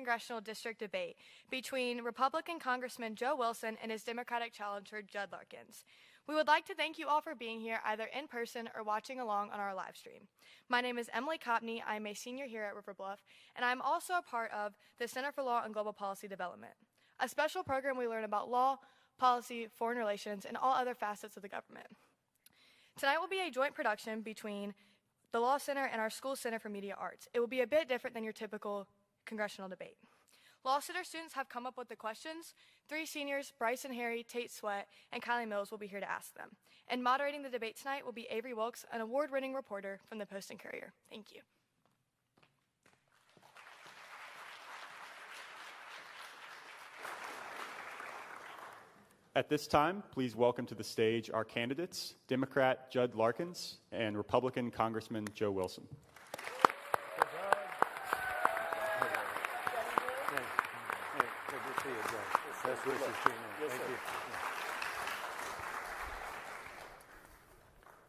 Congressional District debate between Republican Congressman Joe Wilson and his Democratic challenger Judd Larkins. We would like to thank you all for being here either in person or watching along on our live stream. My name is Emily Copney. I am a senior here at River Bluff, and I am also a part of the Center for Law and Global Policy Development, a special program we learn about law, policy, foreign relations, and all other facets of the government. Tonight will be a joint production between the Law Center and our school Center for Media Arts. It will be a bit different than your typical congressional debate. Law Center students have come up with the questions. 3 seniors, Bryson Harry, Tate Sweat, and Kylie Mills will be here to ask them. And moderating the debate tonight will be Avery Wilkes, an award-winning reporter from the Post and Courier. Thank you. At this time, please welcome to the stage our candidates, Democrat Judd Larkins and Republican Congressman Joe Wilson.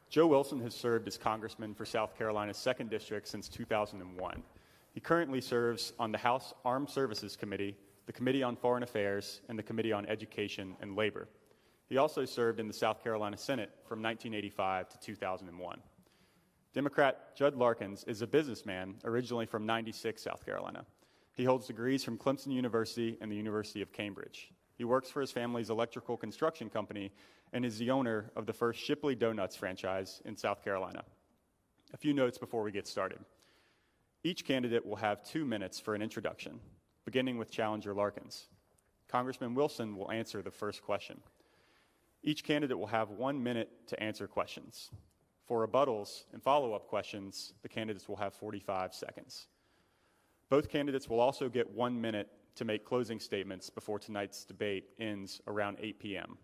Joe Wilson has served as congressman for South Carolina's 2nd District since 2001. He currently serves on the House Armed Services Committee, the Committee on Foreign Affairs, and the Committee on Education and Labor. He also served in the South Carolina Senate from 1985 to 2001. Democrat Judd Larkins is a businessman originally from 96, South Carolina. He holds degrees from Clemson University and the University of Cambridge. He works for his family's electrical construction company and is the owner of the first Shipley Donuts franchise in South Carolina. A few notes before we get started. Each candidate will have 2 minutes for an introduction, beginning with challenger Larkins. Congressman Wilson will answer the first question. Each candidate will have 1 minute to answer questions. For rebuttals and follow-up questions, the candidates will have 45 seconds. Both candidates will also get 1 minute to make closing statements before tonight's debate ends around 8 p.m.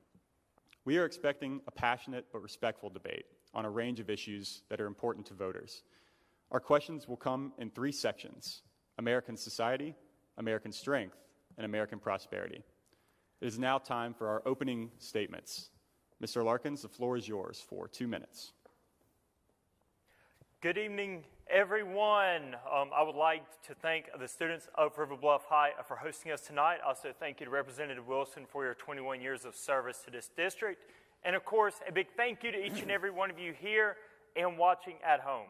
We are expecting a passionate but respectful debate on a range of issues that are important to voters. Our questions will come in 3 sections: American society, American strength, and American prosperity. It is now time for our opening statements. Mr. Larkins, the floor is yours for 2 minutes. Good evening, everyone. I would like to thank the students of River Bluff High for hosting us tonight. Also, thank you to Representative Wilson for your 21 years of service to this district. And of course, a big thank you to each and every one of you here and watching at home.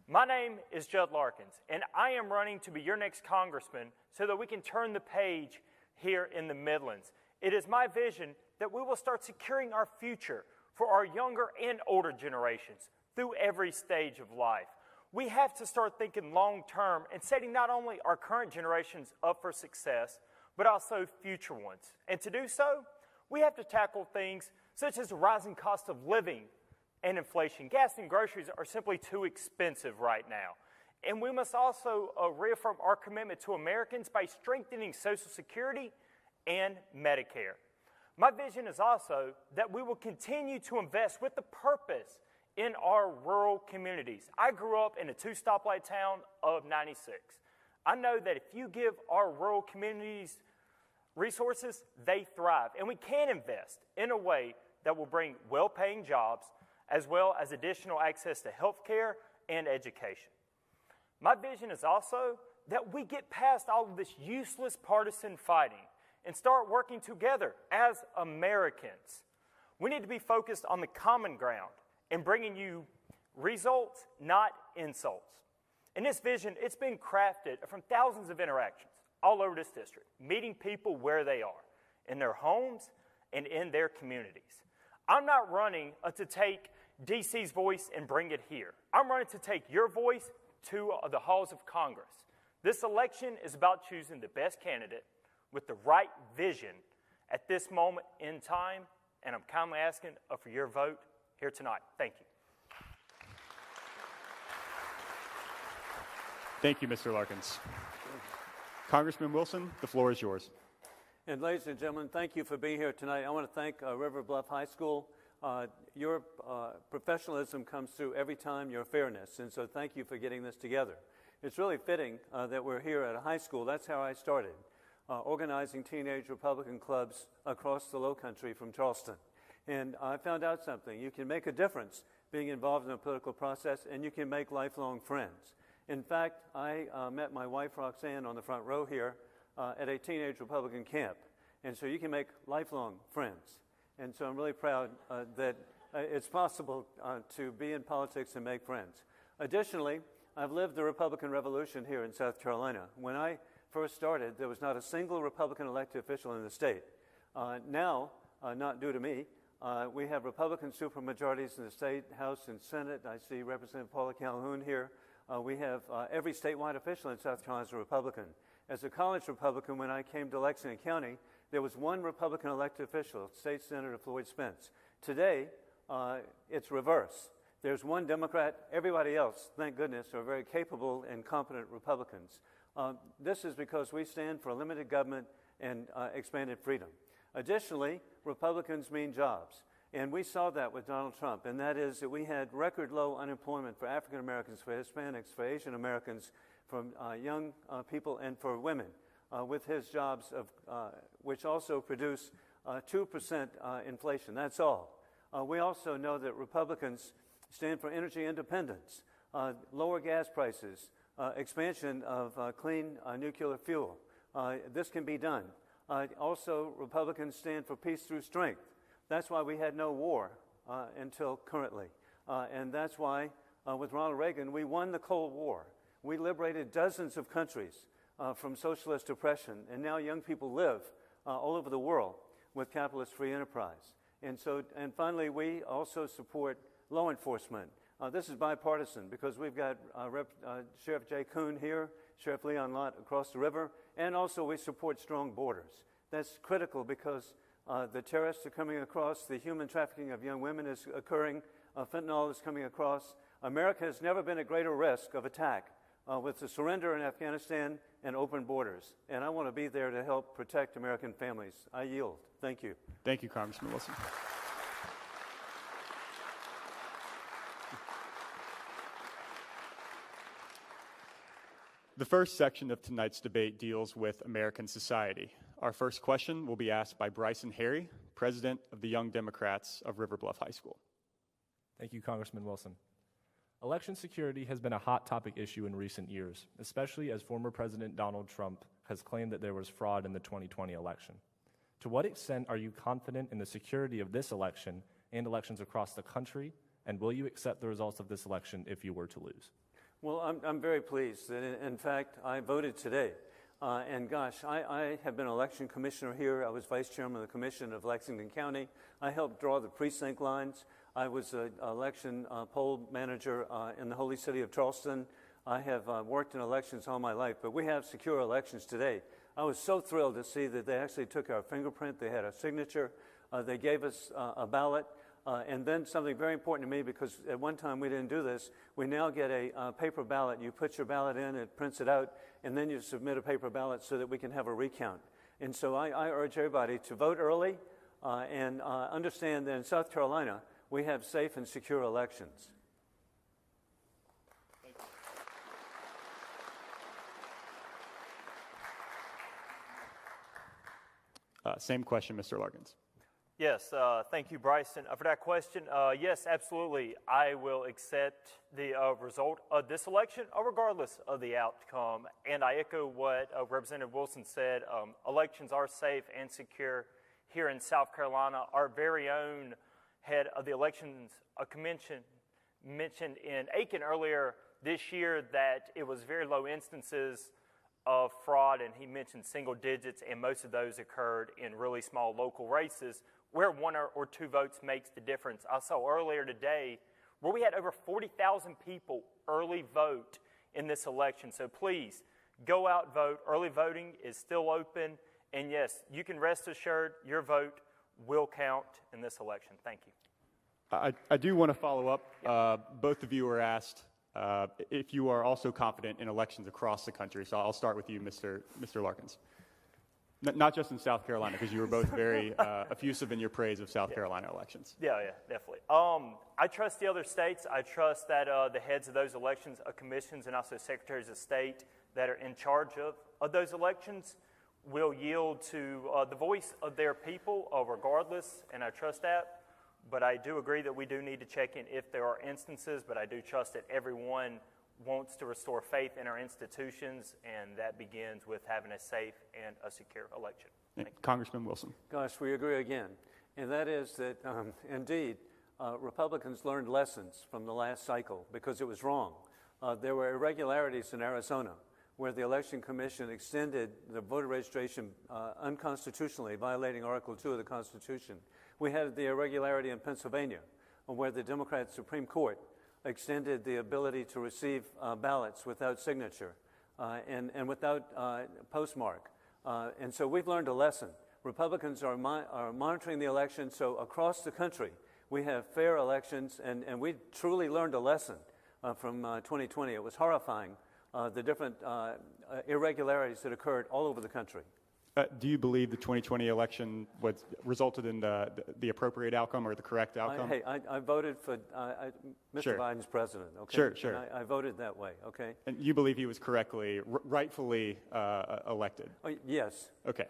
My name is Judd Larkins, and I am running to be your next congressman so that we can turn the page here in the Midlands. It is my vision that we will start securing our future for our younger and older generations through every stage of life. We have to start thinking long-term and setting not only our current generations up for success, but also future ones. And to do so, we have to tackle things such as the rising cost of living and inflation. Gas and groceries are simply too expensive right now. And we must also reaffirm our commitment to Americans by strengthening Social Security and Medicare. My vision is also that we will continue to invest with the purpose in our rural communities. I grew up in a 2-stoplight town of 96. I know that if you give our rural communities resources, they thrive. And we can invest in a way that will bring well-paying jobs as well as additional access to health care and education. My vision is also that we get past all of this useless partisan fighting and start working together as Americans. We need to be focused on the common ground and bringing you results, not insults. In this vision, it's been crafted from thousands of interactions all over this district, meeting people where they are, in their homes and in their communities. I'm not running to take DC's voice and bring it here. I'm running to take your voice to the halls of Congress. This election is about choosing the best candidate with the right vision at this moment in time, and I'm kindly asking for your vote here tonight. Thank you. Thank you, Mr. Larkins. Congressman Wilson, the floor is yours. And ladies and gentlemen, thank you for being here tonight. I want to thank River Bluff High School. Your professionalism comes through every time, your fairness, and so thank you for getting this together. It's really fitting that we're here at a high school. That's how I started, organizing teenage Republican clubs across the Lowcountry from Charleston. And I found out something. You can make a difference being involved in a political process, and you can make lifelong friends. In fact, I met my wife, Roxanne, on the front row here at a teenage Republican camp. And so you can make lifelong friends. And so I'm really proud that it's possible to be in politics and make friends. Additionally, I've lived the Republican Revolution here in South Carolina. When I first started, there was not a single Republican elected official in the state. Now, not due to me, we have Republican supermajorities in the state, House, and Senate. I see Representative Paula Calhoun here. We have every statewide official in South Carolina is a Republican. As a college Republican, when I came to Lexington County, there was one Republican elected official, State Senator Floyd Spence. Today, it's reverse. There's one Democrat. Everybody else, thank goodness, are very capable and competent Republicans. This is because we stand for limited government and expanded freedom. Additionally, Republicans mean jobs. And we saw that with Donald Trump, and that is that we had record low unemployment for African Americans, for Hispanics, for Asian Americans, for young people, and for women with his jobs, which also produce 2% inflation. That's all. We also know that Republicans stand for energy independence, lower gas prices, expansion of clean nuclear fuel. This can be done. Also, Republicans stand for peace through strength. That's why we had no war until currently. And that's why, with Ronald Reagan, we won the Cold War. We liberated dozens of countries from socialist oppression, and now young people live all over the world with capitalist free enterprise. And finally, we also support law enforcement. This is bipartisan because we've got Sheriff Jay Kuhn here, Sheriff Leon Lott across the river, and also we support strong borders. That's critical because the terrorists are coming across, the human trafficking of young women is occurring, fentanyl is coming across. America has never been at greater risk of attack with the surrender in Afghanistan and open borders. And I want to be there to help protect American families. I yield. Thank you. Thank you, Congressman Wilson. The first section of tonight's debate deals with American society. Our first question will be asked by Bryson Harry, President of the Young Democrats of River Bluff High School. Thank you, Congressman Wilson. Election security has been a hot topic issue in recent years, especially as former President Donald Trump has claimed that there was fraud in the 2020 election. To what extent are you confident in the security of this election and elections across the country, and will you accept the results of this election if you were to lose? Well, I'm very pleased that, in fact, I voted today. And gosh, I have been election commissioner here. I was vice chairman of the commission of Lexington County. I helped draw the precinct lines. I was an election poll manager in the holy city of Charleston. I have worked in elections all my life, but we have secure elections today. I was so thrilled to see that they actually took our fingerprint. They had our signature. They gave us a ballot. And then something very important to me, because at one time we didn't do this, we now get a paper ballot. You put your ballot in, it prints it out, and then you submit a paper ballot so that we can have a recount. And so I urge everybody to vote early and understand that in South Carolina, we have safe and secure elections. Same question, Mr. Larkins. Yes, thank you, Bryson, for that question. Yes, absolutely. I will accept the result of this election, regardless of the outcome. And I echo what Representative Wilson said. Elections are safe and secure here in South Carolina. Our very own head of the Elections Commission mentioned in Aiken earlier this year that it was very low instances of fraud, and he mentioned single digits, and most of those occurred in really small local races where one or two votes makes the difference. I saw earlier today where we had over 40,000 people early vote in this election. So please, go out, vote. Early voting is still open. And yes, you can rest assured your vote will count in this election. Thank you. I do want to follow up. Both of you were asked if you are also confident in elections across the country. So I'll start with you, Mr. Larkins. Not just in South Carolina, because you were both very effusive in your praise of South Carolina elections. Yeah, definitely. I trust the other states. I trust that the heads of those elections commissions and also secretaries of state that are in charge of those elections will yield to the voice of their people regardless, and I trust that. But I do agree that we do need to check in if there are instances, but I do trust that everyone wants to restore faith in our institutions, and that begins with having a safe and a secure election. Thank you. Congressman Wilson. Gosh, we agree again. And that is that, indeed, Republicans learned lessons from the last cycle because it was wrong. There were irregularities in Arizona where the Election Commission extended the voter registration unconstitutionally, violating Article 2 of the Constitution. We had the irregularity in Pennsylvania where the Democrat Supreme Court extended the ability to receive ballots without signature and without postmark. And so we've learned a lesson. Republicans are monitoring the election, so across the country we have fair elections, and we truly learned a lesson from 2020. It was horrifying, the different irregularities that occurred all over the country. Do you believe the 2020 election resulted in the appropriate outcome or the correct outcome? I voted for Mr. Sure. Biden's president. Okay? Sure. And I voted that way. Okay. And you believe he was correctly, rightfully elected? Oh, yes. Okay.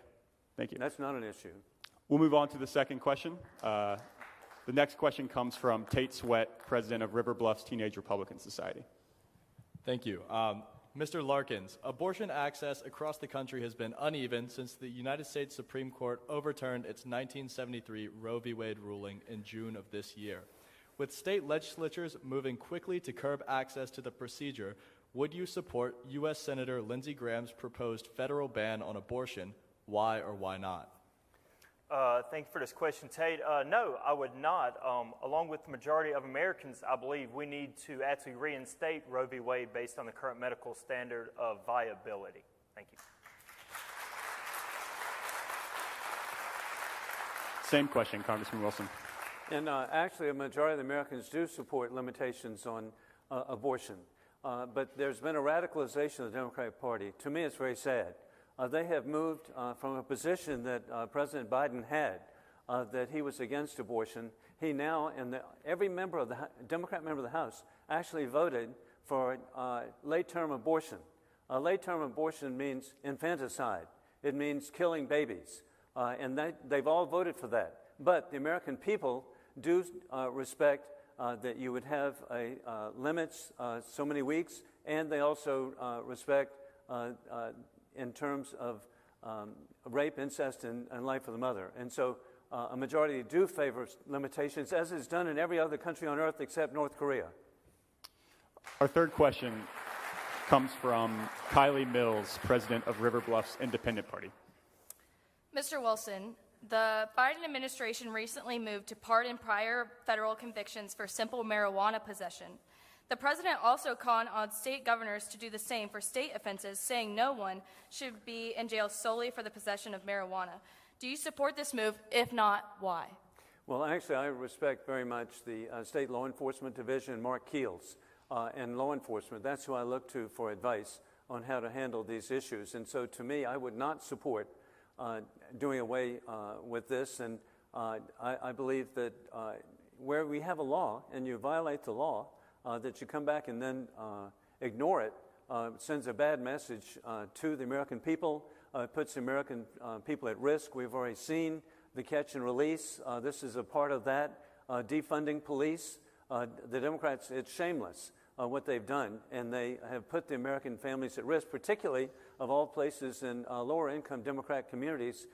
Thank you. That's not an issue. We'll move on to the second question. The next question comes from Tate Sweat, president of River Bluffs Teenage Republican Society. Thank you. Mr. Larkins, abortion access across the country has been uneven since the United States Supreme Court overturned its 1973 Roe v. Wade ruling in June of this year. With state legislatures moving quickly to curb access to the procedure, would you support U.S. Senator Lindsey Graham's proposed federal ban on abortion? Why or why not? Thank you for this question, Tate. No, I would not. Along with the majority of Americans, I believe we need to actually reinstate Roe v. Wade based on the current medical standard of viability. Thank you. Same question, Congressman Wilson. And actually, a majority of the Americans do support limitations on abortion. But there's been a radicalization of the Democratic Party. To me, it's very sad. They have moved from a position that President Biden had, that he was against abortion. He now, and every member of the Democrat member of the House actually voted for late-term abortion. Late-term abortion means infanticide. It means killing babies. And they've all voted for that. But the American people do respect that you would have limits so many weeks, and they also respect in terms of rape, incest, and life of the mother. And so a majority do favor limitations, as is done in every other country on earth except North Korea. Our third question comes from Kylie Mills, president of River Bluffs Independent Party. Mr. Wilson, the Biden administration recently moved to pardon prior federal convictions for simple marijuana possession. The president also called on state governors to do the same for state offenses, saying no one should be in jail solely for the possession of marijuana. Do you support this move? If not, why? Well, actually, I respect very much the State Law Enforcement Division, Mark Keels, and law enforcement. That's who I look to for advice on how to handle these issues. And so to me, I would not support doing away with this. And I believe that where we have a law and you violate the law, that you come back and then ignore it sends a bad message to the American people. It puts the American people at risk. We've already seen the catch and release. This is a part of that. Defunding police. The Democrats, it's shameless what they've done, and they have put the American families at risk, particularly of all places in lower income Democrat communities.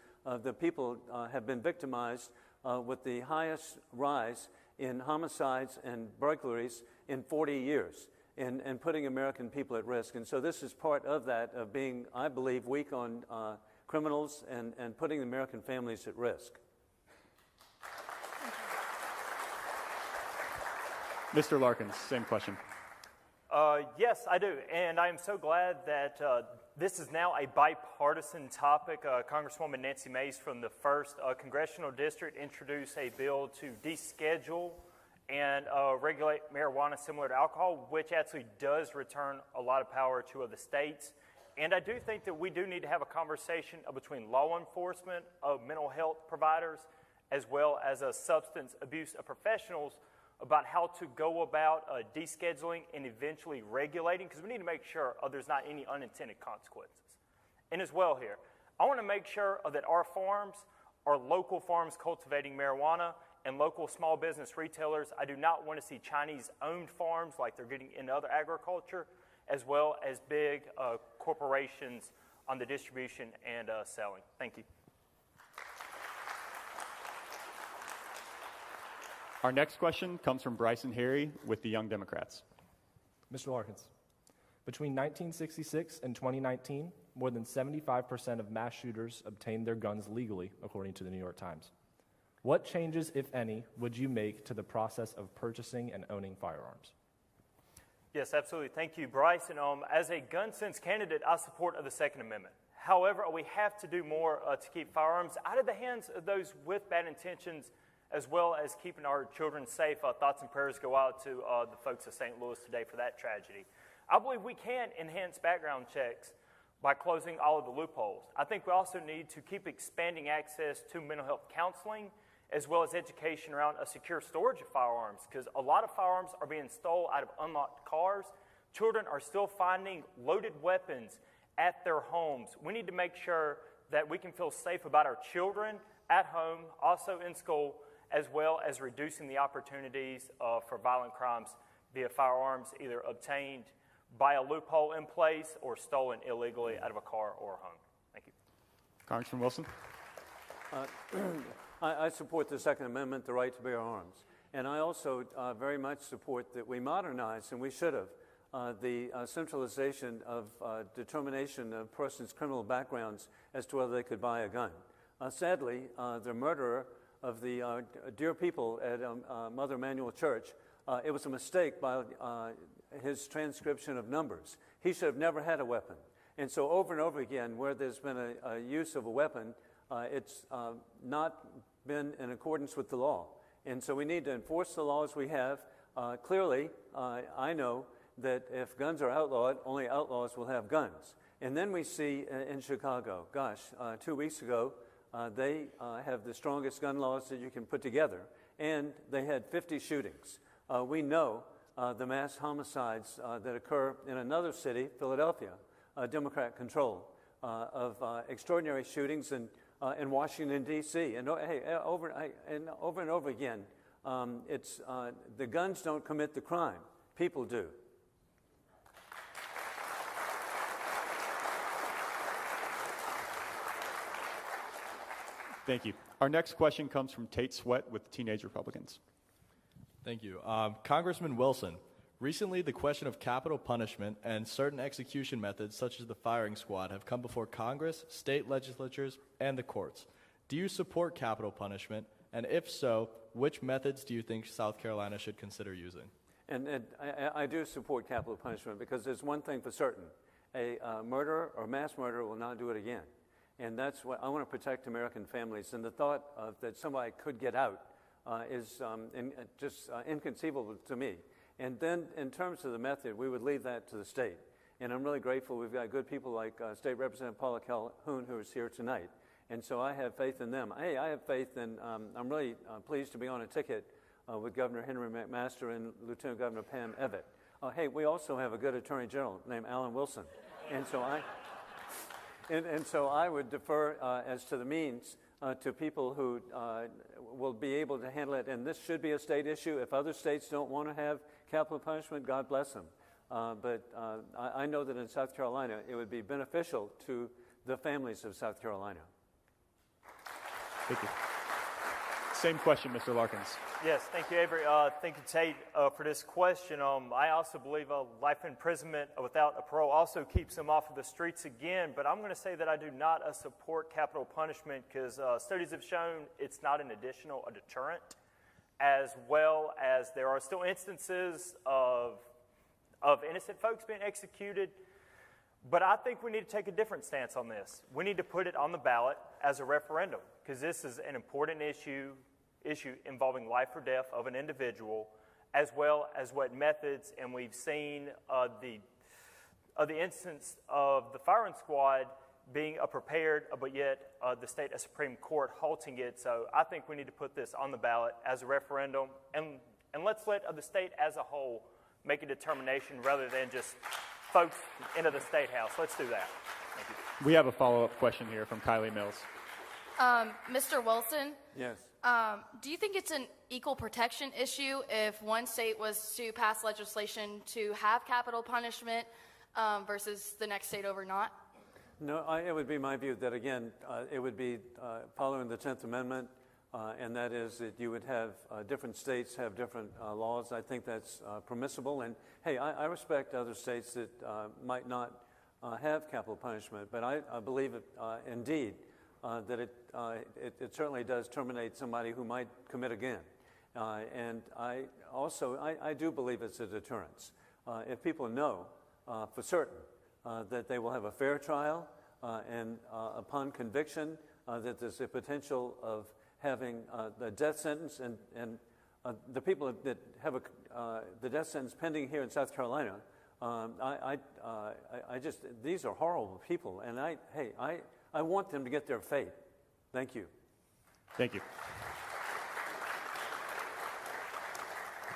The people have been victimized with the highest rise in homicides and burglaries in 40 years, and putting American people at risk. And so this is part of that, of being, I believe, weak on criminals and putting the American families at risk. Mr. Larkins, same question. Yes, I do, and I am so glad that this is now a bipartisan topic. Congresswoman Nancy Mace from the 1st Congressional District introduced a bill to deschedule and regulate marijuana similar to alcohol, which actually does return a lot of power to the states. And I do think that we do need to have a conversation between law enforcement, mental health providers, as well as substance abuse professionals about how to go about descheduling and eventually regulating, because we need to make sure there's not any unintended consequences. And as well here, I want to make sure that our farms are local farms cultivating marijuana and local small business retailers. I do not want to see Chinese-owned farms like they're getting into other agriculture. as well as big corporations on the distribution and selling. Thank you. Our next question comes from Bryson Harry with the Young Democrats. Mr. Larkins, between 1966 and 2019, more than 75% of mass shooters obtained their guns legally, according to the New York Times. What changes, if any, would you make to the process of purchasing and owning firearms? Yes, absolutely. Thank you, Bryson. As a gun sense candidate, I support the Second Amendment. However, we have to do more to keep firearms out of the hands of those with bad intentions, as well as keeping our children safe. Thoughts and prayers go out to the folks of St. Louis today for that tragedy. I believe we can enhance background checks by closing all of the loopholes. I think we also need to keep expanding access to mental health counseling, as well as education around a secure storage of firearms, because a lot of firearms are being stolen out of unlocked cars. Children are still finding loaded weapons at their homes. We need to make sure that we can feel safe about our children at home, also in school, as well as reducing the opportunities for violent crimes via firearms, either obtained by a loophole in place or stolen illegally out of a car or a home. Thank you. Congressman Wilson. I support the Second Amendment, the right to bear arms. And I also very much support that we modernize, and we should have, the centralization of determination of persons' criminal backgrounds as to whether they could buy a gun. Sadly, the murderer of the dear people at Mother Emanuel Church, it was a mistake by his transcription of numbers. He should have never had a weapon. And so over and over again, where there's been a use of a weapon, it's not been in accordance with the law. And so we need to enforce the laws we have. Clearly, I know that if guns are outlawed, only outlaws will have guns. And then we see in Chicago, 2 weeks ago, they have the strongest gun laws that you can put together, and they had 50 shootings. We know the mass homicides that occur in another city, Philadelphia, Democrat control, of extraordinary shootings in Washington, D.C. And over and over again, it's the guns don't commit the crime. People do. Thank you. Our next question comes from Tate Sweat with Teenage Republicans. Thank you. Congressman Wilson, recently the question of capital punishment and certain execution methods such as the firing squad have come before Congress, state legislatures, and the courts. Do you support capital punishment? And if so, which methods do you think South Carolina should consider using? And I do support capital punishment because there's one thing for certain. A murderer or mass murderer will not do it again. And that's what I want to protect American families. And the thought that somebody could get out is just inconceivable to me. And then in terms of the method, we would leave that to the state. And I'm really grateful we've got good people like State Representative Paula Calhoun, who is here tonight. And so I have faith in them. Hey, I have faith in, I'm really pleased to be on a ticket with Governor Henry McMaster and Lieutenant Governor Pam Evatt. Hey, we also have a good Attorney General named Alan Wilson. And so I would defer as to the means to people who will be able to handle it. And this should be a state issue. If other states don't want to have capital punishment, God bless them. But I know that in South Carolina, it would be beneficial to the families of South Carolina. Thank you. Same question, Mr. Larkins. Yes, thank you, Avery. Thank you, Tate, for this question. I also believe life imprisonment without a parole also keeps them off of the streets again, but I'm going to say that I do not support capital punishment because studies have shown it's not an additional deterrent, as well as there are still instances of innocent folks being executed. But I think we need to take a different stance on this. We need to put it on the ballot as a referendum because this is an important issue involving life or death of an individual, as well as what methods, and we've seen the instance of the firing squad being prepared, but yet the state Supreme Court halting it. So I think we need to put this on the ballot as a referendum, and let's let the state as a whole make a determination rather than just folks into the State House. Let's do that. Thank you. We have a follow-up question here from Kylie Mills. Mr. Wilson? Yes. Do you think it's an equal protection issue if one state was to pass legislation to have capital punishment versus the next state over not? No, it would be my view that, again, it would be following the 10th Amendment, and that is that you would have different states have different laws. I think that's permissible. And, hey, I respect other states that might not have capital punishment, but I believe indeed that it certainly does terminate somebody who might commit again. And I do believe it's a deterrence. If people know for certain that they will have a fair trial, and upon conviction, that there's a potential of having the death sentence, and the people that have the death sentence pending here in South Carolina, these are horrible people, and I want them to get their fate. Thank you. Thank you.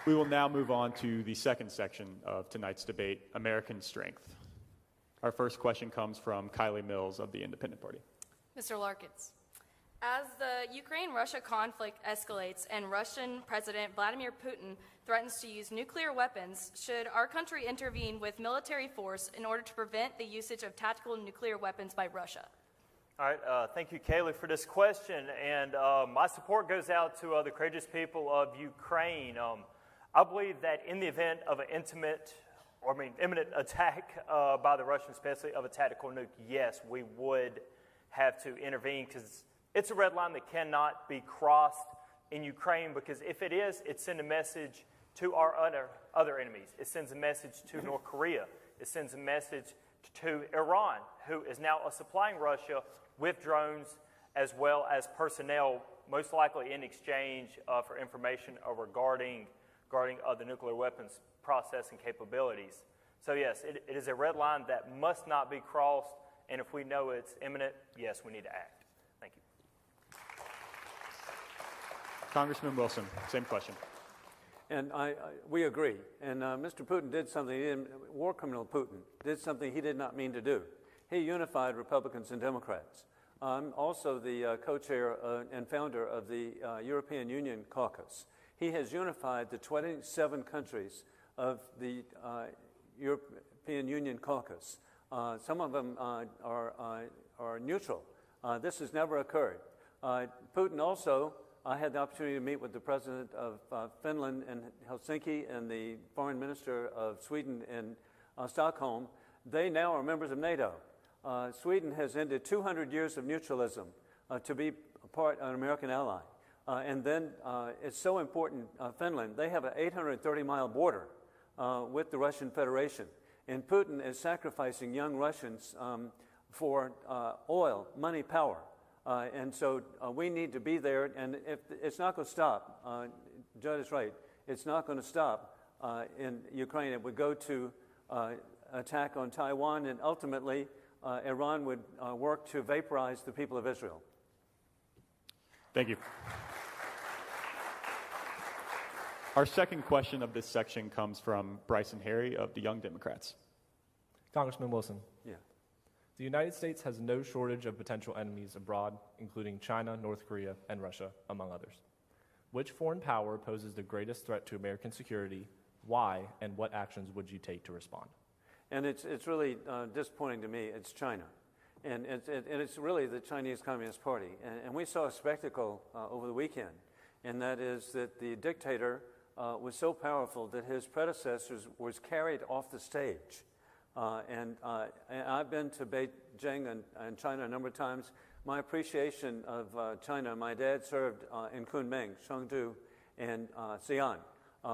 We will now move on to the second section of tonight's debate, American Strength. Our first question comes from Kylie Mills of the Independent Party. Mr. Larkins, as the Ukraine-Russia conflict escalates and Russian President Vladimir Putin threatens to use nuclear weapons, should our country intervene with military force in order to prevent the usage of tactical nuclear weapons by Russia? All right, thank you, Kaylee, for this question. And my support goes out to the courageous people of Ukraine. I believe that in the event of an imminent attack by the Russians, especially of a tactical nuke, yes, we would have to intervene, because it's a red line that cannot be crossed in Ukraine, because if it is, it sends a message to our other enemies. It sends a message to North Korea. It sends a message to Iran, who is now supplying Russia with drones as well as personnel, most likely in exchange for information regarding the nuclear weapons processing capabilities. So yes, it is a red line that must not be crossed, and if we know it's imminent, yes, we need to act. Thank you. Congressman Wilson, same question. And we agree. And Mr. Putin did something, war criminal Putin did something he did not mean to do. He unified Republicans and Democrats. I'm also the co-chair and founder of the European Union Caucus. He has unified the 27 countries of the European Union Caucus. Some of them are neutral. This has never occurred. Putin also, I had the opportunity to meet with the president of Finland in Helsinki and the foreign minister of Sweden in Stockholm. They now are members of NATO. Sweden has ended 200 years of neutralism to be an American ally. And then it's so important, Finland, they have an 830-mile border with the Russian Federation. And Putin is sacrificing young Russians for oil, money, power. And so we need to be there, and if it's not going to stop. Judd is right. It's not going to stop in Ukraine. It would go to attack on Taiwan, and ultimately Iran would work to vaporize the people of Israel. Thank you. Our second question of this section comes from Bryson Harry of the Young Democrats. Congressman Wilson. Yeah. The United States has no shortage of potential enemies abroad, including China, North Korea, and Russia, among others. Which foreign power poses the greatest threat to American security? Why, and what actions would you take to respond? And it's really disappointing to me. It's China. And it's really the Chinese Communist Party. And we saw a spectacle over the weekend, and that is that the dictator was so powerful that his predecessors was carried off the stage. And I've been to Beijing and China a number of times. My appreciation of China, my dad served in Kunming, Chengdu, and Xi'an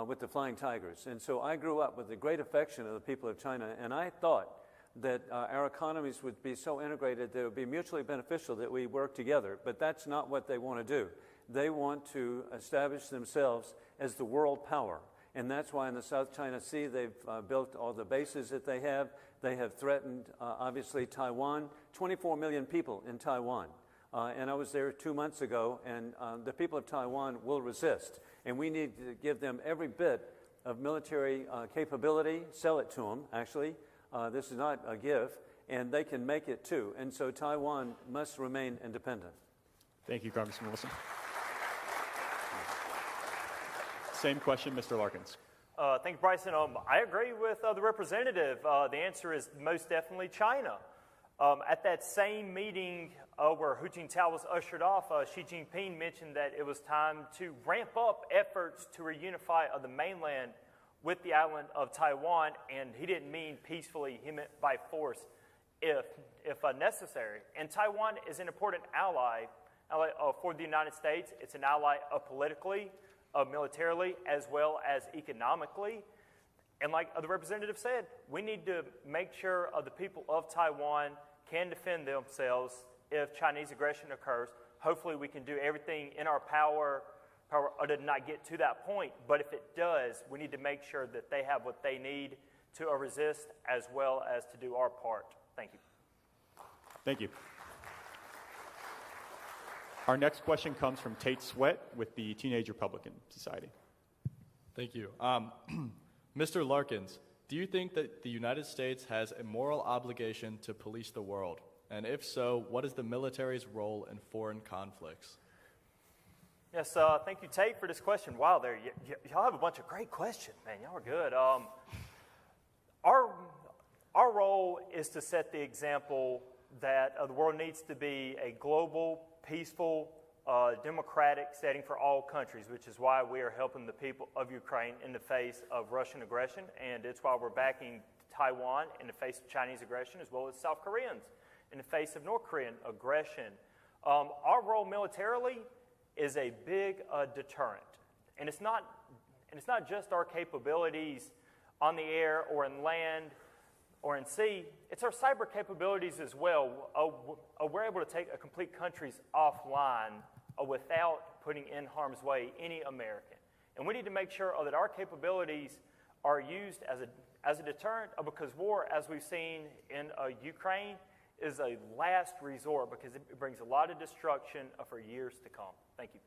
with the Flying Tigers. And so I grew up with the great affection of the people of China, and I thought that our economies would be so integrated that it would be mutually beneficial that we work together. But that's not what they want to do. They want to establish themselves as the world power. And that's why in the South China Sea they've built all the bases that they have. They have threatened, obviously, Taiwan, 24 million people in Taiwan. And I was there 2 months ago, and the people of Taiwan will resist. And we need to give them every bit of military capability, sell it to them, actually. This is not a give, and they can make it too. And so Taiwan must remain independent. Thank you, Congressman Wilson. Same question, Mr. Larkins. Thank you, Bryson. I agree with the representative. The answer is most definitely China. At that same meeting where Hu Jintao was ushered off, Xi Jinping mentioned that it was time to ramp up efforts to reunify the mainland with the island of Taiwan, and he didn't mean peacefully, he meant by force if necessary. And Taiwan is an important ally for the United States. It's an ally politically, militarily, as well as economically. And like the representative said, we need to make sure the people of Taiwan can defend themselves if Chinese aggression occurs. Hopefully we can do everything in our power to not get to that point, but if it does, we need to make sure that they have what they need to resist as well as to do our part. Thank you. Thank you. Our next question comes from Tate Sweat with the Teenage Republican Society. Thank you. Mr. Larkins, do you think that the United States has a moral obligation to police the world? And if so, what is the military's role in foreign conflicts? Yes, thank you, Tate, for this question. Wow, y'all have a bunch of great questions, man. Y'all are good. Our role is to set the example that the world needs to be a global, peaceful, democratic setting for all countries, which is why we are helping the people of Ukraine in the face of Russian aggression, and it's why we're backing Taiwan in the face of Chinese aggression, as well as South Koreans in the face of North Korean aggression. Our role militarily is a big deterrent, and it's not just our capabilities on the air or in land or in sea. It's our cyber capabilities as well. We're able to take complete countries offline without putting in harm's way any American, and we need to make sure that our capabilities are used as a deterrent, because war, as we've seen in Ukraine, is a last resort because it brings a lot of destruction for years to come. Thank you.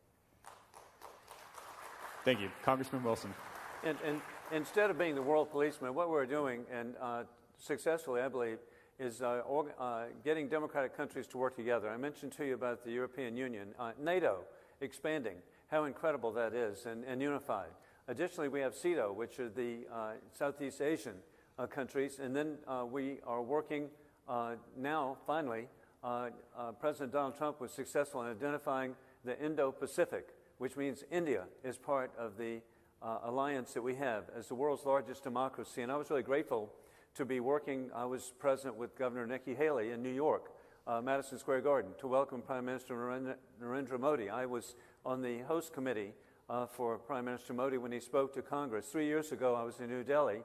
Thank you. Congressman Wilson. And instead of being the world policeman, what we're doing, and successfully, I believe, is getting democratic countries to work together. I mentioned to you about the European Union, NATO expanding, how incredible that is, and unified. Additionally, we have CETO, which are the Southeast Asian countries, and then we are working now, finally, President Donald Trump was successful in identifying the Indo-Pacific, which means India is part of the alliance that we have as the world's largest democracy. And I was really grateful to be working. I was present with Governor Nikki Haley in New York, Madison Square Garden, to welcome Prime Minister Narendra Modi. I was on the host committee for Prime Minister Modi when he spoke to Congress. 3 years ago, I was in New Delhi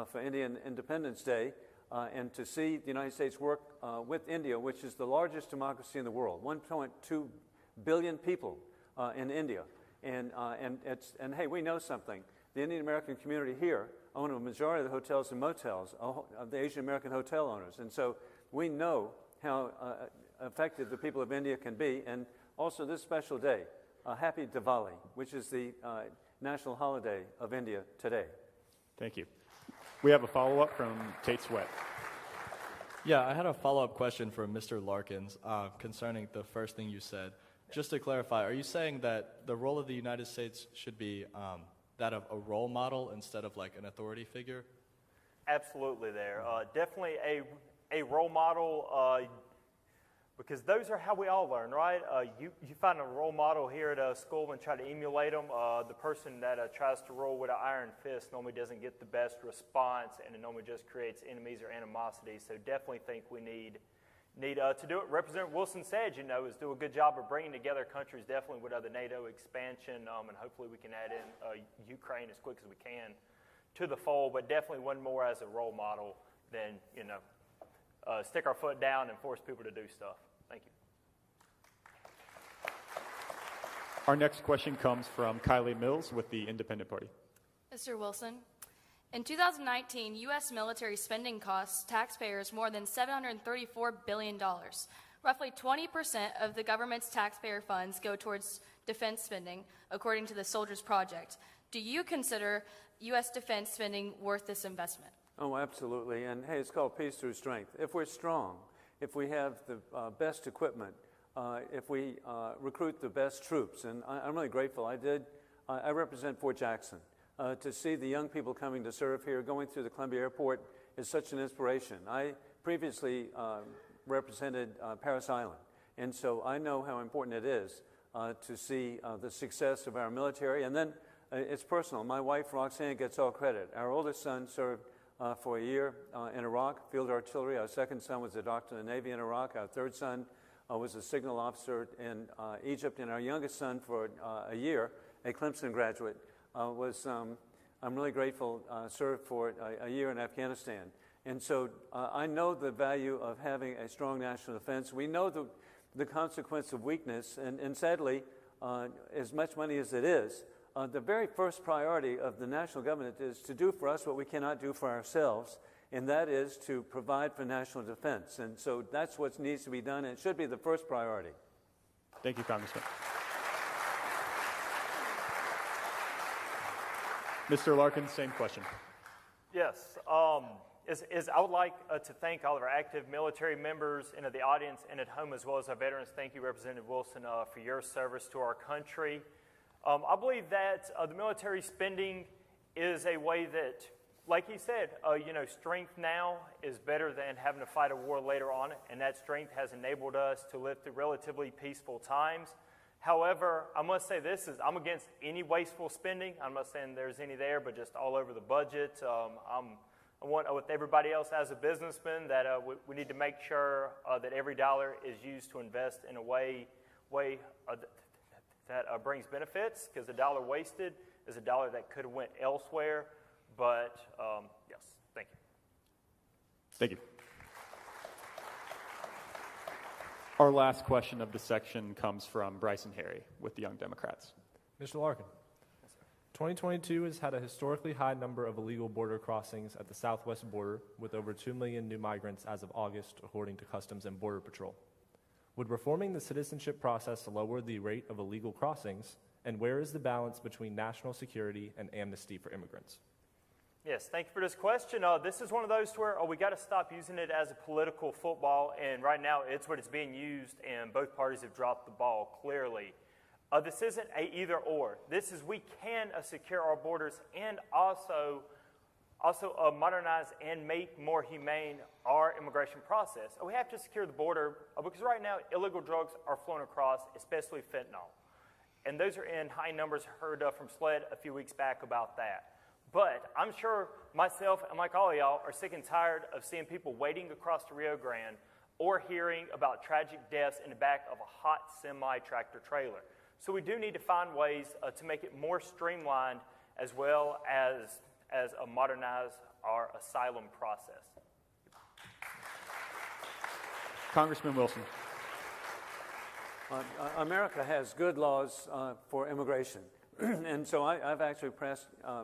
for Indian Independence Day, and to see the United States work with India, which is the largest democracy in the world, 1.2 billion people in India. And hey, we know something. The Indian American community here own a majority of the hotels and motels of the Asian American hotel owners. And so we know how effective the people of India can be. And also this special day, Happy Diwali, which is the national holiday of India today. Thank you. We have a follow-up from Tate Sweat. Yeah, I had a follow-up question for Mr. Larkins concerning the first thing you said. Just to clarify, are you saying that the role of the United States should be that of a role model instead of like an authority figure? Absolutely there. Definitely a role model, because those are how we all learn, right? You find a role model here at school and try to emulate them. The person that tries to roll with an iron fist normally doesn't get the best response, and it normally just creates enemies or animosity. So definitely think we need to do it. Representative Wilson said, is do a good job of bringing together countries, definitely with the NATO expansion, and hopefully we can add in Ukraine as quick as we can to the fold, but definitely one more as a role model than, stick our foot down and force people to do stuff. Thank you. Our next question comes from Kylie Mills with the Independent Party. Mr. Wilson, in 2019, U.S. military spending costs taxpayers more than $734 billion. Roughly 20% of the government's taxpayer funds go towards defense spending, according to the Soldiers Project. Do you consider U.S. defense spending worth this investment? Oh, absolutely. And hey, it's called peace through strength. If we're strong, if we have the best equipment, if we recruit the best troops, and I'm really grateful. I represent Fort Jackson. To see the young people coming to serve here, going through the Columbia Airport is such an inspiration. I previously represented Parris Island, and so I know how important it is to see the success of our military. And then it's personal. My wife, Roxanne, gets all credit. Our oldest son served for a year in Iraq, field artillery. Our second son was a doctor in the Navy in Iraq. Our third son was a signal officer in Egypt. And our youngest son, for a year, a Clemson graduate, I'm really grateful, served for a year in Afghanistan. And so I know the value of having a strong national defense. We know the consequence of weakness, and sadly, as much money as it is, the very first priority of the national government is to do for us what we cannot do for ourselves, and that is to provide for national defense. And so that's what needs to be done, and it should be the first priority. Thank you, Congressman. Mr. Larkin, same question. Yes. I would like to thank all of our active military members in the audience and at home, as well as our veterans. Thank you, Representative Wilson, for your service to our country. I believe that the military spending is a way that, like he said, strength now is better than having to fight a war later on, and that strength has enabled us to live through relatively peaceful times. However, I must say I'm against any wasteful spending. I'm not saying there's any there, but just all over the budget. I want, with everybody else as a businessman, that we need to make sure that every dollar is used to invest in a way that brings benefits, because a dollar wasted is a dollar that could have went elsewhere. But yes, thank you. Thank you. Our last question of the section comes from Bryson Harry with the Young Democrats. Mr. Larkin. 2022 has had a historically high number of illegal border crossings at the southwest border, with over 2 million new migrants as of August, according to Customs and Border Patrol. Would reforming the citizenship process lower the rate of illegal crossings, and where is the balance between national security and amnesty for immigrants? Yes, thank you for this question. This is one of those where we got to stop using it as a political football, and right now it's what it's being used, and both parties have dropped the ball clearly. This isn't a either or. This is we can secure our borders and also modernize and make more humane our immigration process. We have to secure the border because right now illegal drugs are flowing across, especially fentanyl. And those are in high numbers. Heard from SLED a few weeks back about that. But I'm sure myself and like all of y'all are sick and tired of seeing people waiting across the Rio Grande or hearing about tragic deaths in the back of a hot semi-tractor trailer. So we do need to find ways to make it more streamlined, as well as modernize our asylum process. Congressman Wilson. America has good laws for immigration. And so I've actually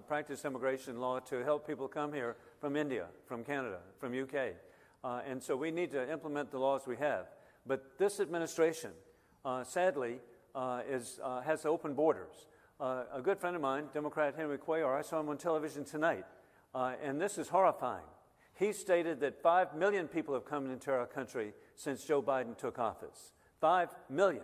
practiced immigration law to help people come here from India, from Canada, from UK. And so we need to implement the laws we have. But this administration, sadly, has open borders. A good friend of mine, Democrat Henry Cuellar, I saw him on television tonight, and this is horrifying. He stated that 5 million people have come into our country since Joe Biden took office. 5 million.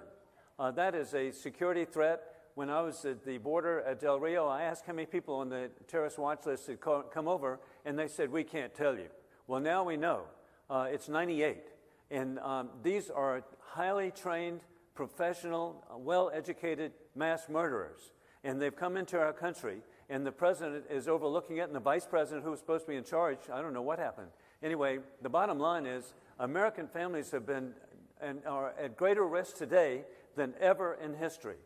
That is a security threat. When I was at the border at Del Rio, I asked how many people on the terrorist watch list had come over, and they said, "We can't tell you." Well, now we know. It's 98. And these are highly trained, professional, well-educated mass murderers. And they've come into our country, and the president is overlooking it, and the vice president, who was supposed to be in charge, I don't know what happened. Anyway, the bottom line is American families have been and are at greater risk today than ever in history.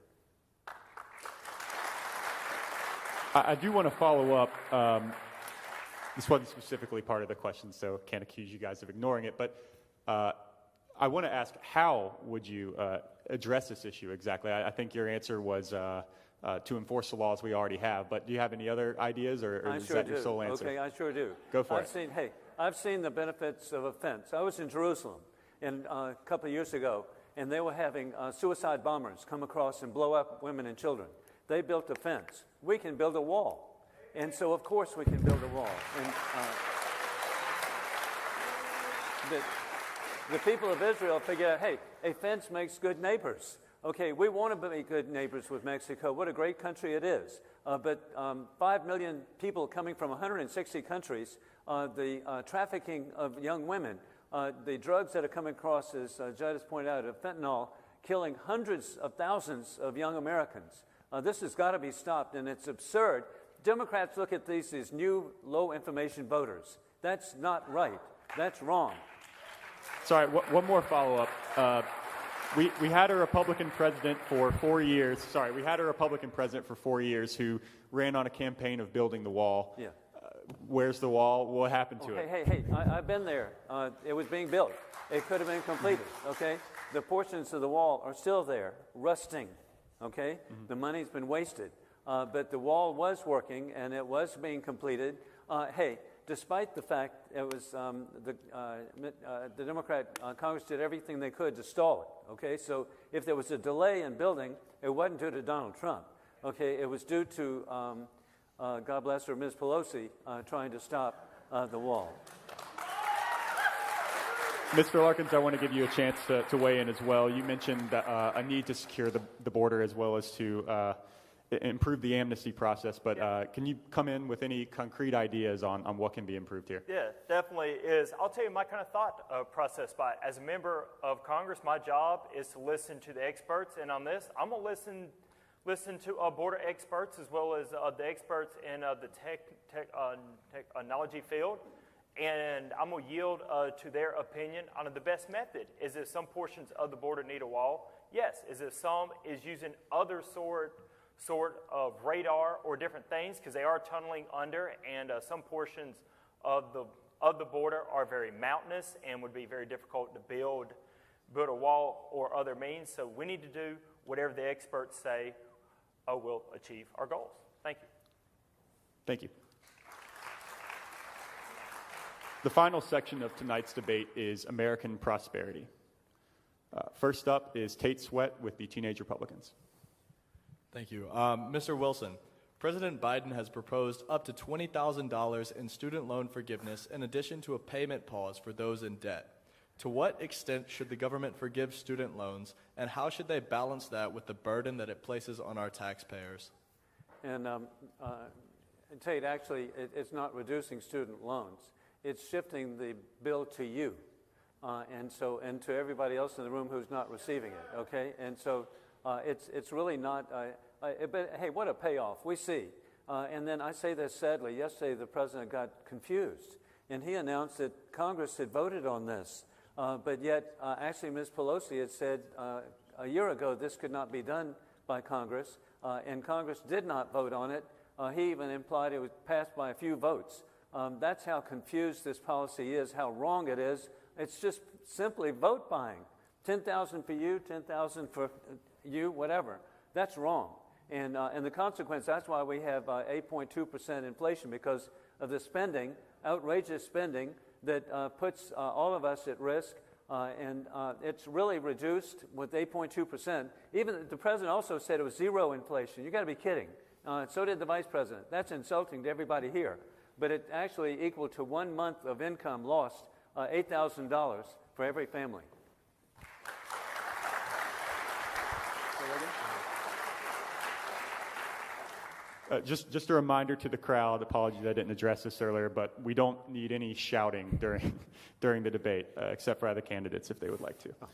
I do want to follow up. This wasn't specifically part of the question, so can't accuse you guys of ignoring it. But I want to ask, how would you address this issue exactly? I think your answer was to enforce the laws we already have. But do you have any other ideas, or is that your sole answer? Okay, I sure do. Go for it. I've seen the benefits of a fence. I was in Jerusalem a couple of years ago, and they were having suicide bombers come across and blow up women and children. They built a fence. We can build a wall. And so, of course, we can build a wall. And the people of Israel figured out, hey, a fence makes good neighbors. Okay, we want to be good neighbors with Mexico. What a great country it is. But 5 million people coming from 160 countries, the trafficking of young women, the drugs that are coming across, as Judd has pointed out, of fentanyl, killing hundreds of thousands of young Americans. This has got to be stopped, and it's absurd. Democrats look at these as new low-information voters. That's not right. That's wrong. Sorry, one more follow-up. We had a Republican president for 4 years. Sorry, we had a Republican president for 4 years who ran on a campaign of building the wall. Yeah. Where's the wall? What happened to it? Hey, I've been there. It was being built. It could have been completed, okay? The portions of the wall are still there, rusting, okay? Mm-hmm. The money's been wasted. But the wall was working, and it was being completed. Despite the fact it was the Democrat Congress did everything they could to stall it, okay? So if there was a delay in building, it wasn't due to Donald Trump, okay? It was due to, God bless her, Ms. Pelosi trying to stop the wall. Mr. Larkins, I want to give you a chance to weigh in as well. You mentioned a need to secure the border as well as to improve the amnesty process, but can you come in with any concrete ideas on what can be improved here? Yeah, definitely is. I'll tell you my kind of thought process by it. As a member of Congress, my job is to listen to the experts, and on this, I'm going to listen to border experts as well as the experts in the technology field, and I'm going to yield to their opinion on the best method. Is it some portions of the border need a wall? Yes. Is it some is using other sort of radar or different things because they are tunneling under, and some portions of the border are very mountainous and would be very difficult to build a wall or other means. So we need to do whatever the experts say will achieve our goals. Thank you. Thank you. The final section of tonight's debate is American prosperity. First up is Tate Sweat with the Teenage Republicans. Thank you. Mr. Wilson, President Biden has proposed up to $20,000 in student loan forgiveness in addition to a payment pause for those in debt. To what extent should the government forgive student loans, and how should they balance that with the burden that it places on our taxpayers? And Tate, actually, it's not reducing student loans. It's shifting the bill to you, and to everybody else in the room who's not receiving it, okay? And so it's really not, but hey, what a payoff, we see. And then I say this sadly, yesterday the president got confused, and he announced that Congress had voted on this, but yet actually Ms. Pelosi had said a year ago this could not be done by Congress, and Congress did not vote on it. He even implied it was passed by a few votes. That's how confused this policy is, how wrong it is. It's just simply vote buying. 10,000 for you, 10,000 for you, whatever. That's wrong. And the consequence, that's why we have 8.2% inflation, because of the spending, outrageous spending that puts all of us at risk. And it's really reduced with 8.2%. Even the president also said it was zero inflation. You've got to be kidding. So did the vice president. That's insulting to everybody here. But it actually equal to 1 month of income lost, $8,000 for every family. Just a reminder to the crowd, apologies I didn't address this earlier, but we don't need any shouting during the debate, except for other candidates if they would like to. Oh.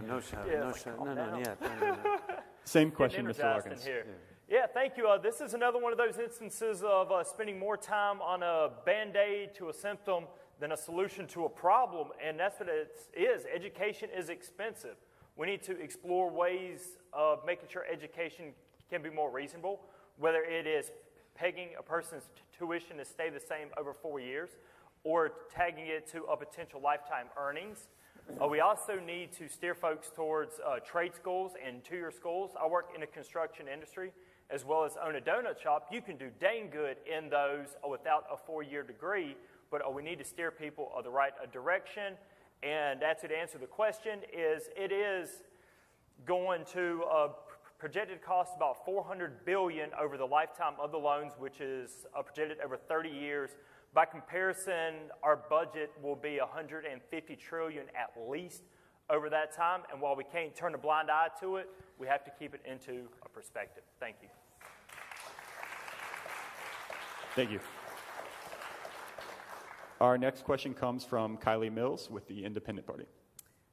No shouting, yeah, no shouting, no. Same question, Mr. Larkins. Here. Yeah, thank you. This is another one of those instances of spending more time on a Band-Aid to a symptom than a solution to a problem, and that's what it is. Education is expensive. We need to explore ways of making sure education can be more reasonable, whether it is pegging a person's tuition to stay the same over 4 years or tagging it to a potential lifetime earnings. We also need to steer folks towards trade schools and two-year schools. I work in the construction industry as well as own a donut shop. You can do dang good in those without a 4-year degree, but we need to steer people the right direction. And that's it. To answer the question is it is going to projected cost about $400 billion over the lifetime of the loans, which is projected over 30 years. By comparison, our budget will be $150 trillion at least over that time, and while we can't turn a blind eye to it, we have to keep it into a perspective. Thank you. Thank you. Our next question comes from Kylie Mills with the Independent Party.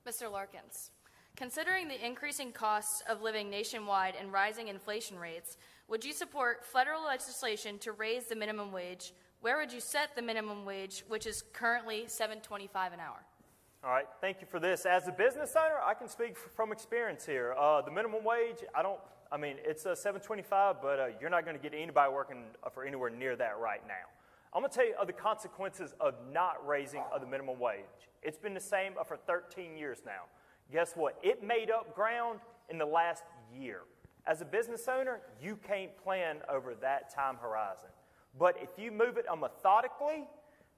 Mr. Larkins, considering the increasing costs of living nationwide and rising inflation rates, would you support federal legislation to raise the minimum wage? Where would you set the minimum wage, which is currently $7.25 an hour? All right, thank you for this. As a business owner, I can speak from experience here. The minimum wage, it's $7.25, but you're not going to get anybody working for anywhere near that right now. I'm going to tell you the consequences of not raising the minimum wage. It's been the same for 13 years now. Guess what? It made up ground in the last year. As a business owner, you can't plan over that time horizon. But if you move it methodically,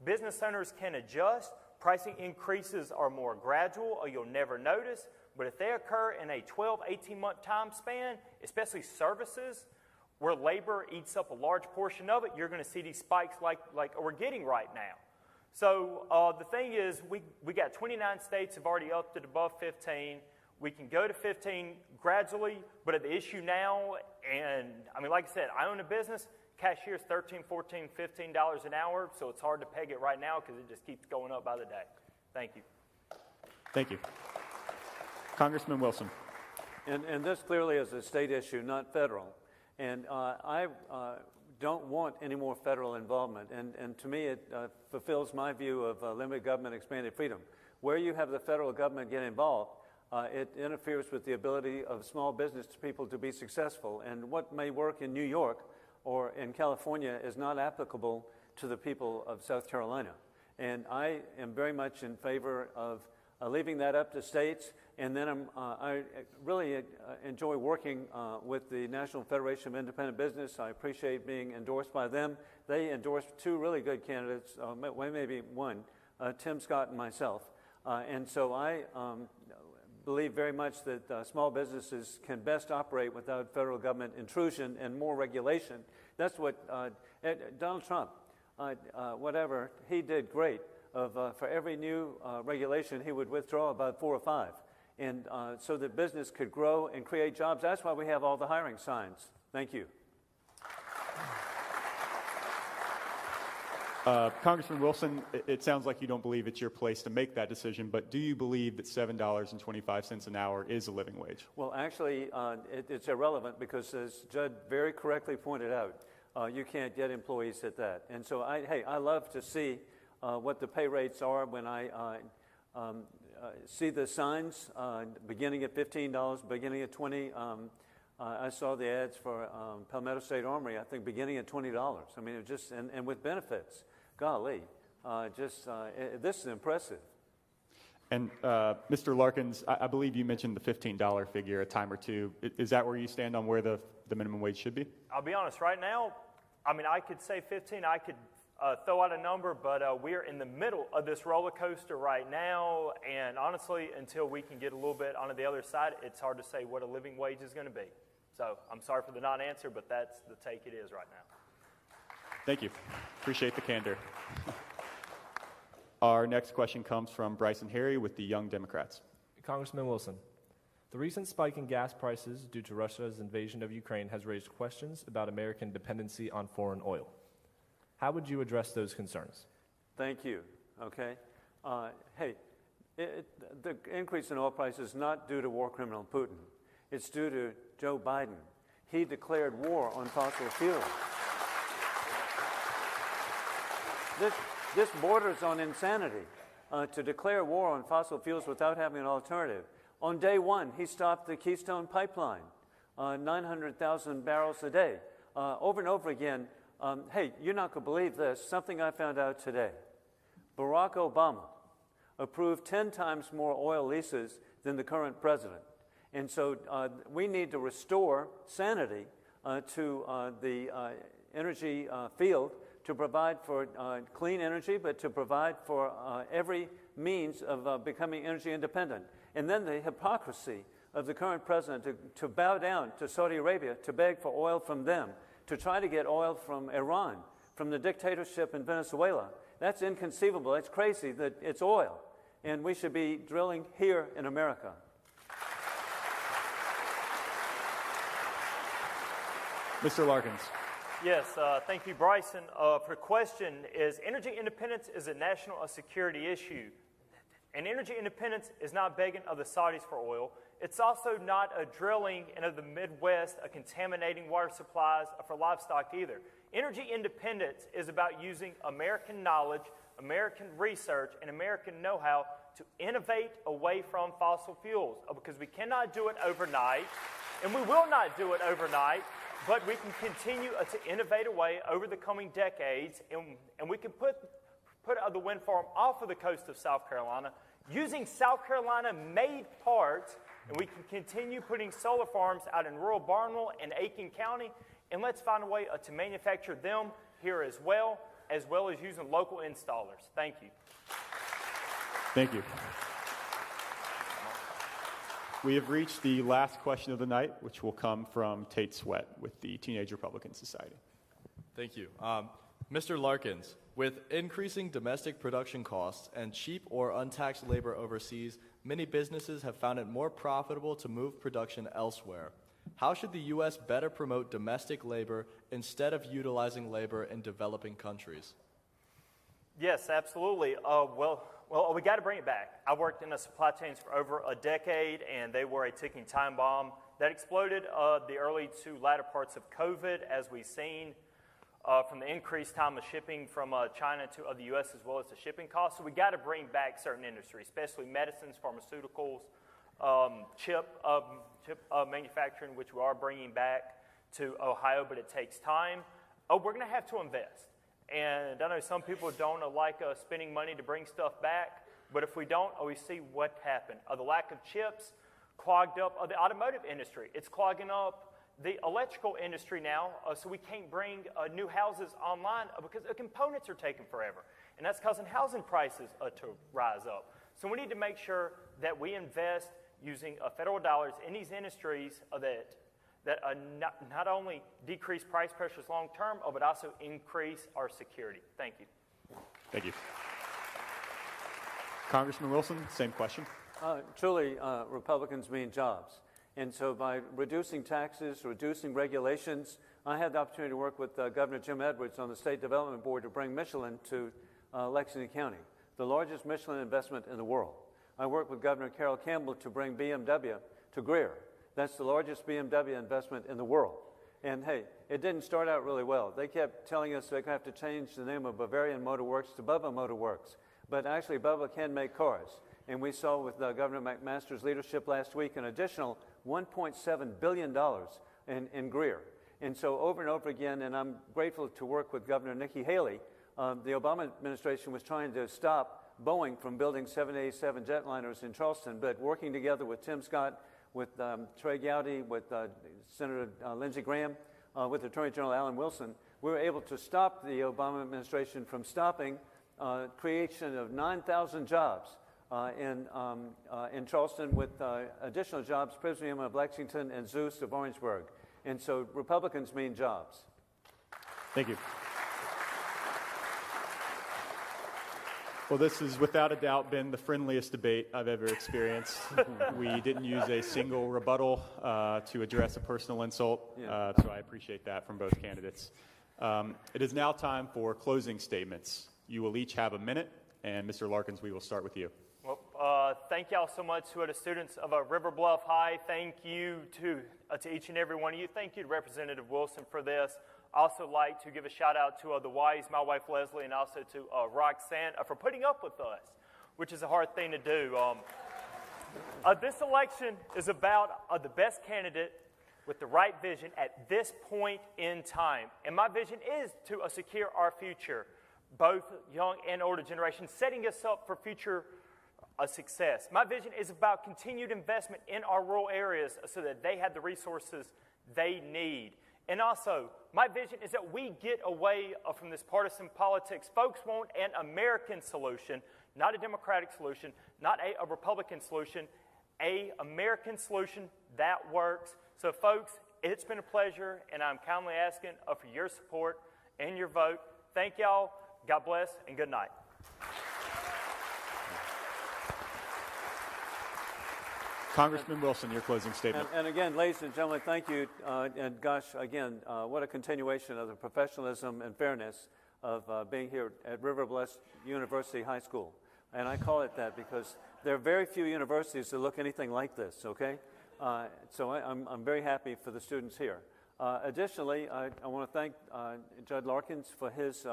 business owners can adjust. Pricing increases are more gradual or you'll never notice. But if they occur in a 12, 18-month time span, especially services, where labor eats up a large portion of it, you're going to see these spikes like we're getting right now. So the thing is, we got 29 states have already upped it above 15. We can go to 15 gradually, but the issue now, like I said, I own a business. Cashier's $13, $14, $15 an hour, so it's hard to peg it right now because it just keeps going up by the day. Thank you. Thank you. Congressman Wilson. And this clearly is a state issue, not federal. And I don't want any more federal involvement. And to me, it fulfills my view of limited government, expanded freedom. Where you have the federal government get involved, it interferes with the ability of small business people to be successful. And what may work in New York or in California is not applicable to the people of South Carolina. And I am very much in favor of leaving that up to states. And then I really enjoy working with the National Federation of Independent Business. I appreciate being endorsed by them. They endorsed two really good candidates, maybe one, Tim Scott and myself. And so I believe very much that small businesses can best operate without federal government intrusion and more regulation. That's what Donald Trump, whatever, he did great. For every new regulation, he would withdraw about 4 or 5. And so that business could grow and create jobs. That's why we have all the hiring signs. Thank you. Congressman Wilson, it sounds like you don't believe it's your place to make that decision, but do you believe that $7.25 an hour is a living wage? Well, actually, it's irrelevant because, as Judd very correctly pointed out, you can't get employees at that. And so, I love to see what the pay rates are when I see the signs beginning at $15, beginning at $20. I saw the ads for Palmetto State Armory, I think, beginning at $20. I mean, it just, and with benefits. Golly, this is impressive. And Mr. Larkins, I believe you mentioned the $15 figure a time or two. Is that where you stand on where the minimum wage should be? I'll be honest, right now, I could say 15. I could throw out a number, but we're in the middle of this roller coaster right now, and honestly, until we can get a little bit onto the other side, it's hard to say what a living wage is going to be. So I'm sorry for the non-answer, but that's the take it is right now. Thank you. Appreciate the candor. Our next question comes from Bryson Harry with the Young Democrats. Congressman Wilson, the recent spike in gas prices due to Russia's invasion of Ukraine has raised questions about American dependency on foreign oil. How would you address those concerns? Thank you. Okay. The increase in oil prices is not due to war criminal Putin. It's due to Joe Biden. He declared war on fossil fuels. This borders on insanity, to declare war on fossil fuels without having an alternative. On day one, he stopped the Keystone Pipeline, 900,000 barrels a day. Over and over again, you're not going to believe this, something I found out today. Barack Obama approved 10 times more oil leases than the current president. And so we need to restore sanity to the energy field, to provide for clean energy, but to provide for every means of becoming energy independent. And then the hypocrisy of the current president to bow down to Saudi Arabia, to beg for oil from them, to try to get oil from Iran, from the dictatorship in Venezuela. That's inconceivable. It's crazy that it's oil. and we should be drilling here in America. Mr. Larkins. Yes, thank you, Bryson. For the question is, energy independence is a national security issue. And energy independence is not begging of the Saudis for oil. It's also not a drilling in the Midwest, a contaminating water supplies for livestock either. Energy independence is about using American knowledge, American research, and American know-how to innovate away from fossil fuels. Because we cannot do it overnight, and we will not do it overnight, but we can continue to innovate away over the coming decades, and we can put the wind farm off of the coast of South Carolina using South Carolina-made parts, and we can continue putting solar farms out in rural Barnwell and Aiken County, and let's find a way to manufacture them here as well as using local installers. Thank you. Thank you. We have reached the last question of the night, which will come from Tate Sweat with the Teenage Republican Society. Thank you. Mr. Larkins, with increasing domestic production costs and cheap or untaxed labor overseas, many businesses have found it more profitable to move production elsewhere. How should the U.S. better promote domestic labor instead of utilizing labor in developing countries? Yes, absolutely. Well, we got to bring it back. I worked in the supply chains for over a decade, and they were a ticking time bomb that exploded the early to latter parts of COVID, as we've seen from the increased time of shipping from China to the U.S., as well as the shipping costs. So we got to bring back certain industries, especially medicines, pharmaceuticals, chip manufacturing, which we are bringing back to Ohio, but it takes time. We're going to have to invest. And I know some people don't like spending money to bring stuff back, but if we don't, we see what happened. The lack of chips clogged up the automotive industry. It's clogging up the electrical industry now, so we can't bring new houses online because the components are taking forever. And that's causing housing prices to rise up. So we need to make sure that we invest using federal dollars in these industries that not only decrease price pressures long term, but also increase our security. Thank you. Thank you. Congressman Wilson, same question. Truly, Republicans mean jobs. And so by reducing taxes, reducing regulations, I had the opportunity to work with Governor Jim Edwards on the State Development Board to bring Michelin to Lexington County, the largest Michelin investment in the world. I worked with Governor Carroll Campbell to bring BMW to Greer. That's the largest BMW investment in the world. And hey, it didn't start out really well. They kept telling us they're going to have to change the name of Bavarian Motor Works to Bubba Motor Works. But actually, Bubba can make cars. And we saw with Governor McMaster's leadership last week an additional $1.7 billion in Greer. And so over and over again, and I'm grateful to work with Governor Nikki Haley, the Obama administration was trying to stop Boeing from building 787 jetliners in Charleston, but working together with Tim Scott, with Trey Gowdy, with Senator Lindsey Graham, with Attorney General Alan Wilson, we were able to stop the Obama administration from stopping creation of 9,000 jobs in Charleston, with additional jobs, Prismium of Lexington and Zeus of Orangeburg. And so Republicans mean jobs. Thank you. Well, this has without a doubt been the friendliest debate I've ever experienced. We didn't use a single rebuttal to address a personal insult, so I appreciate that from both candidates. It is now time for closing statements. You will each have a minute, and Mr. Larkins, we will start with you. Well, thank y'all so much to the students of River Bluff High. Thank you to each and every one of you. Thank you to Representative Wilson for this. I also like to give a shout out to the Wise, my wife Leslie, and also to Roxanne for putting up with us, which is a hard thing to do. This election is about the best candidate with the right vision at this point in time. And my vision is to secure our future, both young and older generations, setting us up for future success. My vision is about continued investment in our rural areas so that they have the resources they need. And also, my vision is that we get away from this partisan politics. Folks want an American solution, not a Democratic solution, not a Republican solution, an American solution that works. So, folks, it's been a pleasure, and I'm kindly asking for your support and your vote. Thank y'all. God bless, and good night. Congressman Wilson, your closing statement. And again, ladies and gentlemen, thank you. And gosh, again, what a continuation of the professionalism and fairness of being here at River Bluff University High School. And I call it that because there are very few universities that look anything like this, okay? So I'm very happy for the students here. Additionally, I want to thank Judd Larkins for his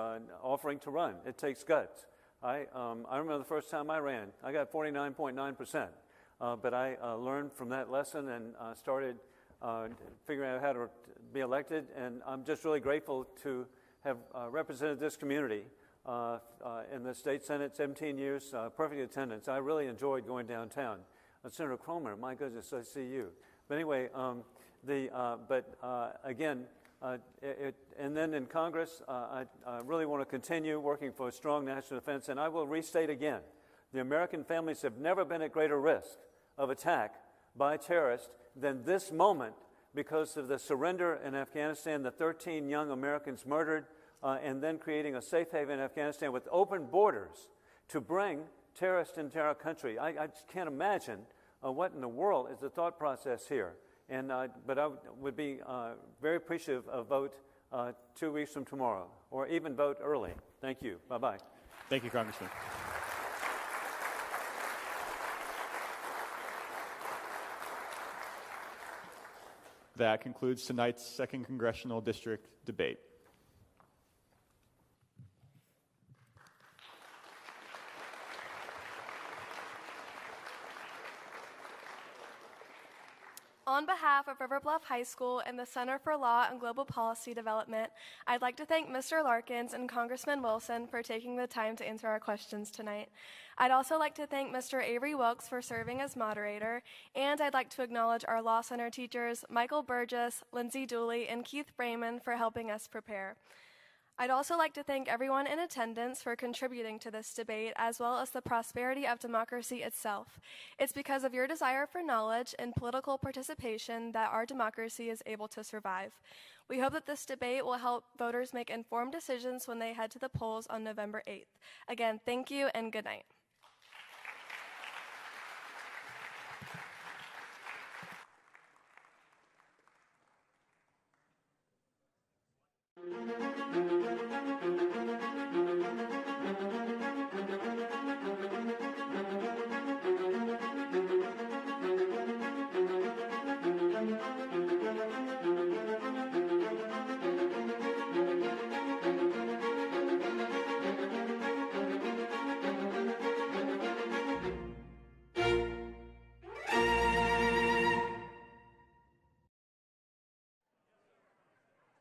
offering to run. It takes guts. I remember the first time I ran, I got 49.9%. But I learned from that lesson and started figuring out how to be elected. And I'm just really grateful to have represented this community in the state senate, 17 years, perfect attendance. I really enjoyed going downtown. Senator Cromer, my goodness, I see you. But anyway, again, and then in Congress, I really want to continue working for a strong national defense. And I will restate again, the American families have never been at greater risk of attack by terrorists than this moment because of the surrender in Afghanistan, the 13 young Americans murdered, and then creating a safe haven in Afghanistan with open borders to bring terrorists into our country. I just can't imagine what in the world is the thought process here. But I would be very appreciative of vote 2 weeks from tomorrow, or even vote early. Thank you. Bye-bye. Thank you, Congressman. That concludes tonight's 2nd Congressional District debate. On behalf of River Bluff High School and the Center for Law and Global Policy Development, I'd like to thank Mr. Larkins and Congressman Wilson for taking the time to answer our questions tonight. I'd also like to thank Mr. Avery Wilkes for serving as moderator, and I'd like to acknowledge our Law Center teachers, Michael Burgess, Lindsay Dooley, and Keith Brayman for helping us prepare. I'd also like to thank everyone in attendance for contributing to this debate, as well as the prosperity of democracy itself. It's because of your desire for knowledge and political participation that our democracy is able to survive. We hope that this debate will help voters make informed decisions when they head to the polls on November 8th. Again, thank you and good night.